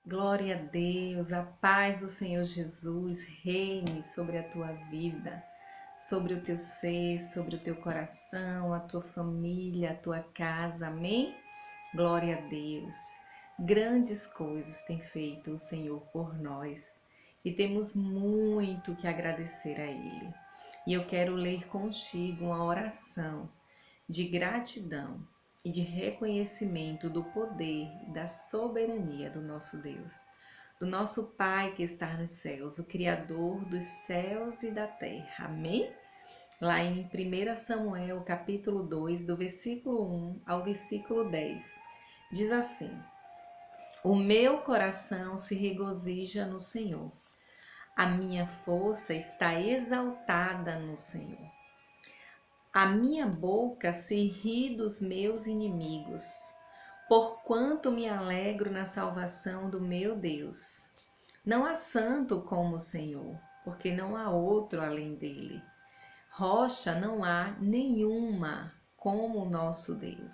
Glória a Deus, a paz do Senhor Jesus reine sobre a tua vida, sobre o teu ser, sobre o teu coração, a tua família, a tua casa, amém? Glória a Deus. Grandes coisas tem feito o Senhor por nós e temos muito que agradecer a Ele. E eu quero ler contigo uma oração de gratidão e de reconhecimento do poder e da soberania do nosso Deus, do nosso Pai que está nos céus, o Criador dos céus e da terra. Amém? Lá em 1 Samuel, capítulo 2, do versículo 1 ao versículo 10, diz assim: O meu coração se regozija no Senhor, a minha força está exaltada no Senhor. A minha boca se ri dos meus inimigos, porquanto me alegro na salvação do meu Deus. Não há santo como o Senhor, porque não há outro além dele. Rocha não há nenhuma como o nosso Deus.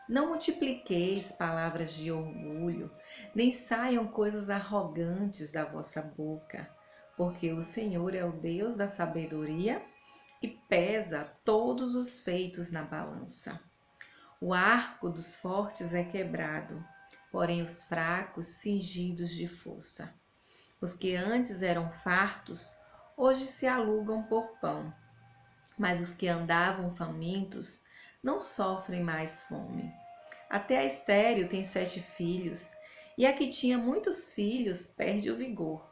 Não multipliqueis palavras de orgulho, nem saiam coisas arrogantes da vossa boca, porque o Senhor é o Deus da sabedoria e pesa todos os feitos na balança. O arco dos fortes é quebrado, porém os fracos cingidos de força. Os que antes eram fartos, hoje se alugam por pão, mas os que andavam famintos não sofrem mais fome. Até a estéril tem 7 filhos, e a que tinha muitos filhos perde o vigor.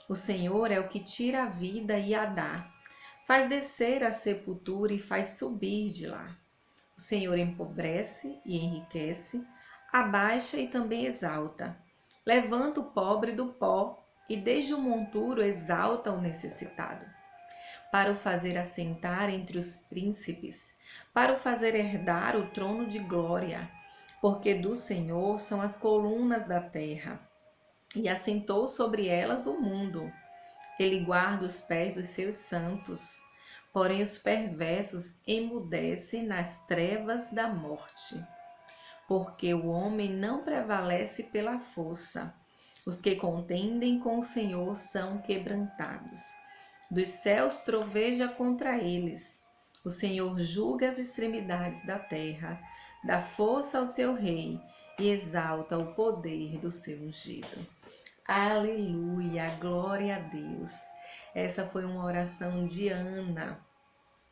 O Senhor é o que tira a vida e a dá, faz descer a sepultura e faz subir de lá. O Senhor empobrece e enriquece, abaixa e também exalta. Levanta o pobre do pó e desde o monturo exalta o necessitado. Para o fazer assentar entre os príncipes, para o fazer herdar o trono de glória, porque do Senhor são as colunas da terra, e assentou sobre elas o mundo. Ele guarda os pés dos seus santos, porém os perversos emudecem nas trevas da morte. Porque o homem não prevalece pela força. Os que contendem com o Senhor são quebrantados. Dos céus troveja contra eles. O Senhor julga as extremidades da terra, dá força ao seu rei e exalta o poder do seu ungido. Aleluia, glória a Deus. Essa foi uma oração de Ana,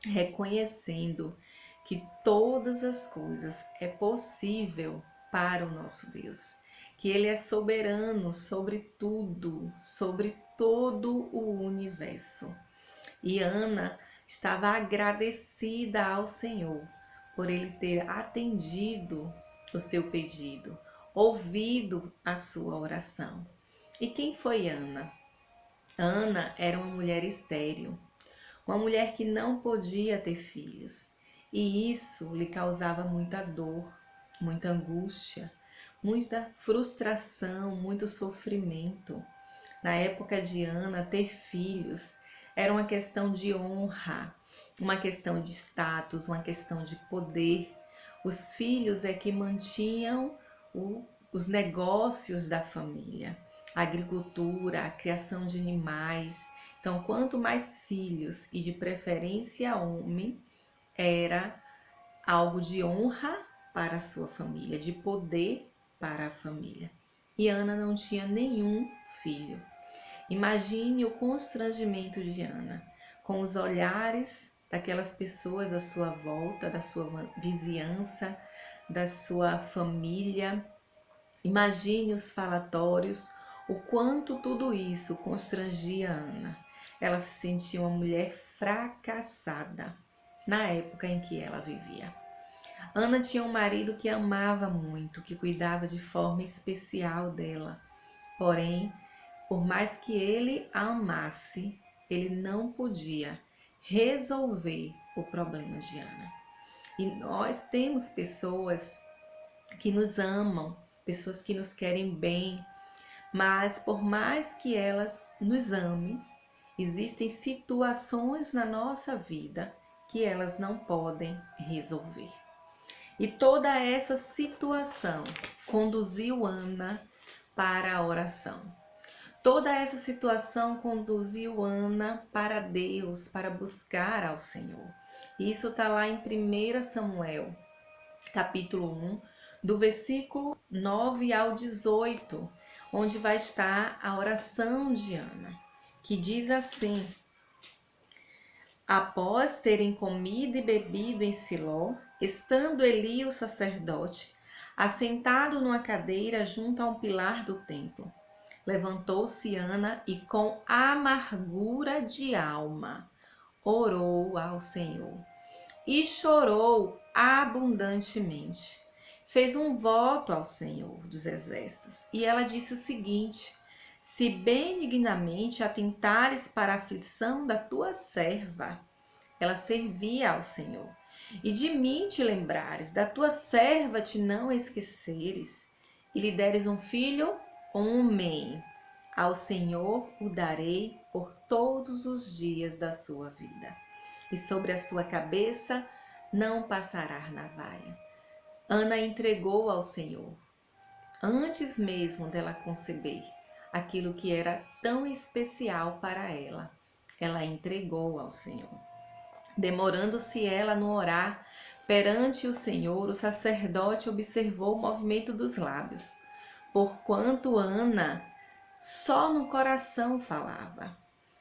reconhecendo que todas as coisas é possível para o nosso Deus, que Ele é soberano sobre tudo, sobre todo o universo. E Ana estava agradecida ao Senhor por Ele ter atendido o seu pedido, ouvido a sua oração. E quem foi Ana? Ana era uma mulher estéril, uma mulher que não podia ter filhos, e isso lhe causava muita dor, muita angústia, muita frustração, muito sofrimento. Na época de Ana, ter filhos era uma questão de honra, uma questão de status, uma questão de poder. Os filhos é que mantinham os negócios da família, a agricultura, a criação de animais. Então, quanto mais filhos e de preferência homem, era algo de honra para a sua família, de poder para a família. E Ana não tinha nenhum filho. Imagine o constrangimento de Ana, com os olhares daquelas pessoas à sua volta, da sua vizinhança, da sua família. Imagine os falatórios, o quanto tudo isso constrangia Ana. Ela se sentia uma mulher fracassada na época em que ela vivia. Ana tinha um marido que amava muito, que cuidava de forma especial dela. Porém, por mais que ele a amasse, ele não podia resolver o problema de Ana. E nós temos pessoas que nos amam, pessoas que nos querem bem, mas por mais que elas nos amem, existem situações na nossa vida que elas não podem resolver. E toda essa situação conduziu Ana para a oração. Toda essa situação conduziu Ana para Deus, para buscar ao Senhor. Isso está lá em 1 Samuel, capítulo 1, do versículo 9 ao 18, onde vai estar a oração de Ana, que diz assim: após terem comido e bebido em Siló, estando Eli, o sacerdote, assentado numa cadeira junto a um pilar do templo, levantou-se Ana e com amargura de alma orou ao Senhor e chorou abundantemente. Fez um voto ao Senhor dos Exércitos e ela disse o seguinte: se benignamente atentares para a aflição da tua serva, ela servia ao Senhor, e de mim te lembrares, da tua serva te não esqueceres, e lhe deres um filho, homem, ao Senhor o darei por todos os dias da sua vida, e sobre a sua cabeça não passará navalha. Ana entregou ao Senhor, antes mesmo dela conceber, aquilo que era tão especial para ela. Ela entregou ao Senhor. Demorando-se ela no orar perante o Senhor, o sacerdote observou o movimento dos lábios, porquanto Ana só no coração falava,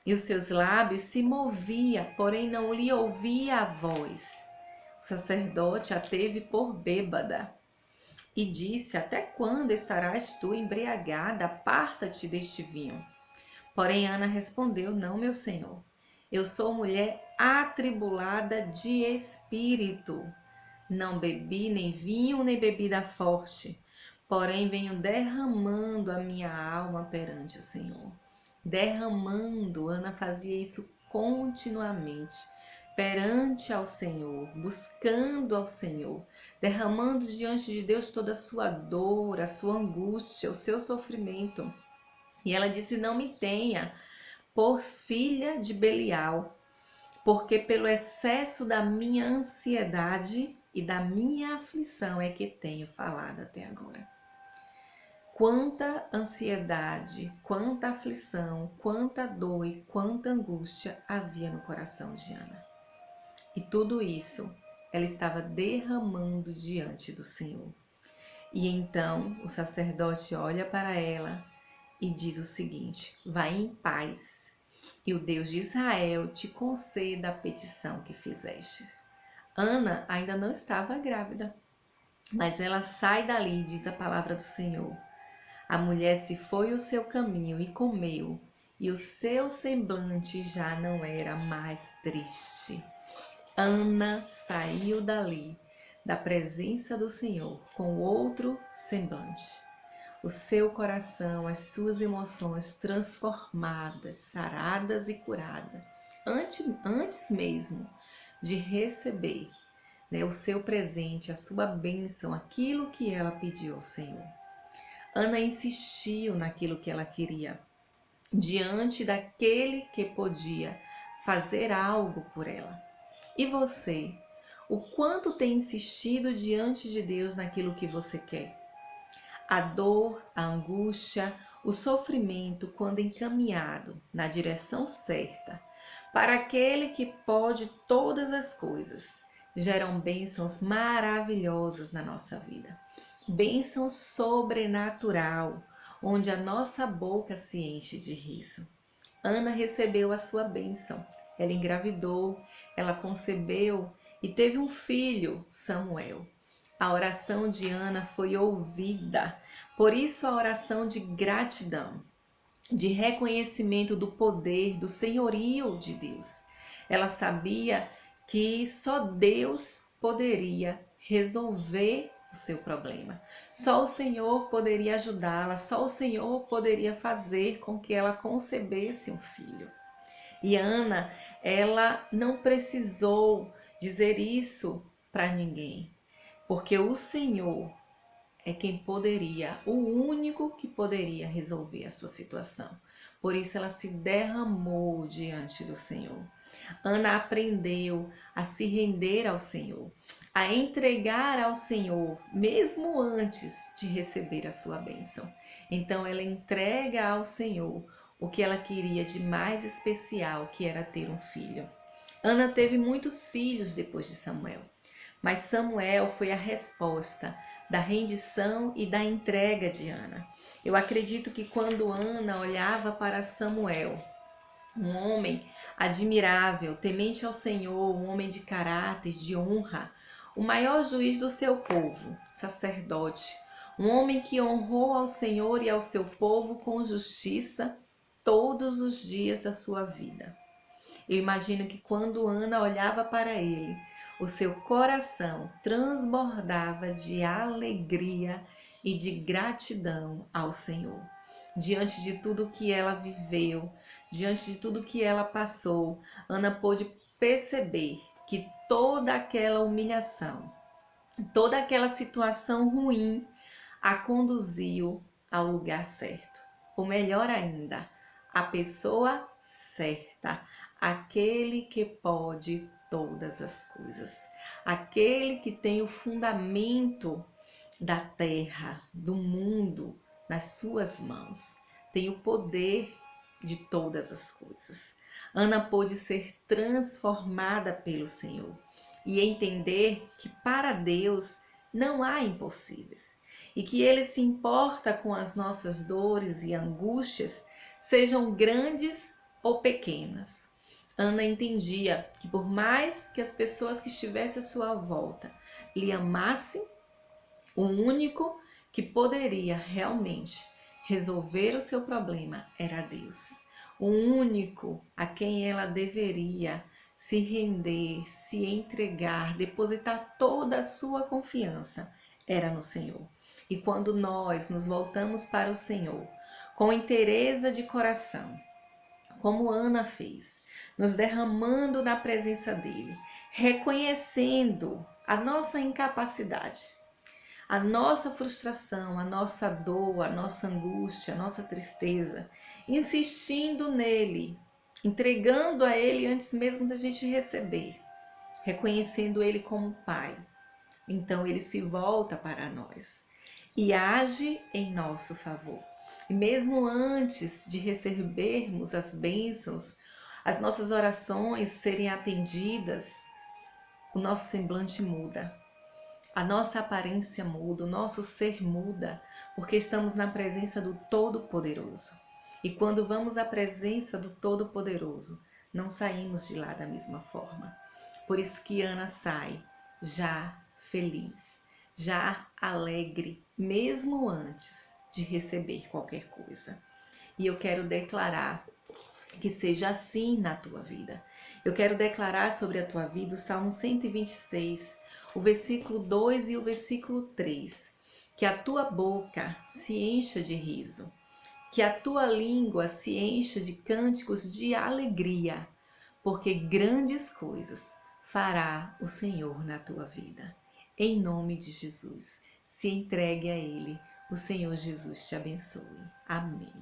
e os seus lábios se movia, porém não lhe ouvia a voz. O sacerdote a teve por bêbada e disse: até quando estarás tu embriagada? Aparta-te deste vinho. Porém Ana respondeu: não, meu senhor, eu sou mulher atribulada de espírito. Não bebi nem vinho, nem bebida forte, porém venho derramando a minha alma perante o Senhor. Derramando, Ana fazia isso continuamente, perante ao Senhor, buscando ao Senhor, derramando diante de Deus toda a sua dor, a sua angústia, o seu sofrimento. E ela disse: não me tenha por filha de Belial, porque pelo excesso da minha ansiedade e da minha aflição é que tenho falado até agora. Quanta ansiedade, quanta aflição, quanta dor e quanta angústia havia no coração de Ana. E tudo isso ela estava derramando diante do Senhor. E então o sacerdote olha para ela e diz o seguinte: vai em paz, e o Deus de Israel te conceda a petição que fizeste. Ana ainda não estava grávida, mas ela sai dali, diz a palavra do Senhor. A mulher se foi o seu caminho e comeu, e o seu semblante já não era mais triste. Ana saiu dali, da presença do Senhor, com outro semblante. O seu coração, as suas emoções transformadas, saradas e curadas, antes mesmo de receber, o seu presente, a sua bênção, aquilo que ela pediu ao Senhor. Ana insistiu naquilo que ela queria, diante daquele que podia fazer algo por ela. E você, o quanto tem insistido diante de Deus naquilo que você quer? A dor, a angústia, o sofrimento, quando encaminhado na direção certa, para aquele que pode todas as coisas, geram bênçãos maravilhosas na nossa vida. Bênção sobrenatural, onde a nossa boca se enche de riso. Ana recebeu a sua bênção. Ela engravidou, ela concebeu e teve um filho, Samuel. A oração de Ana foi ouvida, por isso a oração de gratidão, de reconhecimento do poder, do senhorio de Deus. Ela sabia que só Deus poderia resolver o seu problema. Só o Senhor poderia ajudá-la, só o Senhor poderia fazer com que ela concebesse um filho. E Ana, ela não precisou dizer isso para ninguém, porque o Senhor é quem poderia, o único que poderia resolver a sua situação. Por isso ela se derramou diante do Senhor. Ana aprendeu a se render ao Senhor, a entregar ao Senhor, mesmo antes de receber a sua bênção. Então ela entrega ao Senhor o que ela queria de mais especial, que era ter um filho. Ana teve muitos filhos depois de Samuel, mas Samuel foi a resposta da rendição e da entrega de Ana. Eu acredito que quando Ana olhava para Samuel, um homem admirável, temente ao Senhor, um homem de caráter, de honra, o maior juiz do seu povo, sacerdote, um homem que honrou ao Senhor e ao seu povo com justiça todos os dias da sua vida. Eu imagino que quando Ana olhava para ele, o seu coração transbordava de alegria e de gratidão ao Senhor. Diante de tudo que ela viveu, diante de tudo que ela passou, Ana pôde perceber que toda aquela humilhação, toda aquela situação ruim a conduziu ao lugar certo. Ou melhor ainda, a pessoa certa, aquele que pode todas as coisas, aquele que tem o fundamento da terra, do mundo nas suas mãos, tem o poder de todas as coisas. Ana pôde ser transformada pelo Senhor e entender que para Deus não há impossíveis e que Ele se importa com as nossas dores e angústias, sejam grandes ou pequenas. Ana entendia que por mais que as pessoas que estivessem à sua volta lhe amassem, o único que poderia realmente resolver o seu problema era Deus. O único a quem ela deveria se render, se entregar, depositar toda a sua confiança era no Senhor. E quando nós nos voltamos para o Senhor com inteireza de coração, como Ana fez, nos derramando na presença dele, reconhecendo a nossa incapacidade, a nossa frustração, a nossa dor, a nossa angústia, a nossa tristeza, insistindo nele, entregando a ele antes mesmo da gente receber, reconhecendo ele como Pai. Então ele se volta para nós e age em nosso favor. E mesmo antes de recebermos as bênçãos, as nossas orações serem atendidas, o nosso semblante muda. A nossa aparência muda, o nosso ser muda, porque estamos na presença do Todo-Poderoso. E quando vamos à presença do Todo-Poderoso, não saímos de lá da mesma forma. Por isso que Ana sai já feliz, já alegre, mesmo antes de receber qualquer coisa. E eu quero declarar que seja assim na tua vida. Eu quero declarar sobre a tua vida o Salmo 126, o versículo 2 e o versículo 3. Que a tua boca se encha de riso, que a tua língua se encha de cânticos de alegria, porque grandes coisas fará o Senhor na tua vida. Em nome de Jesus, se entregue a Ele. O Senhor Jesus te abençoe. Amém.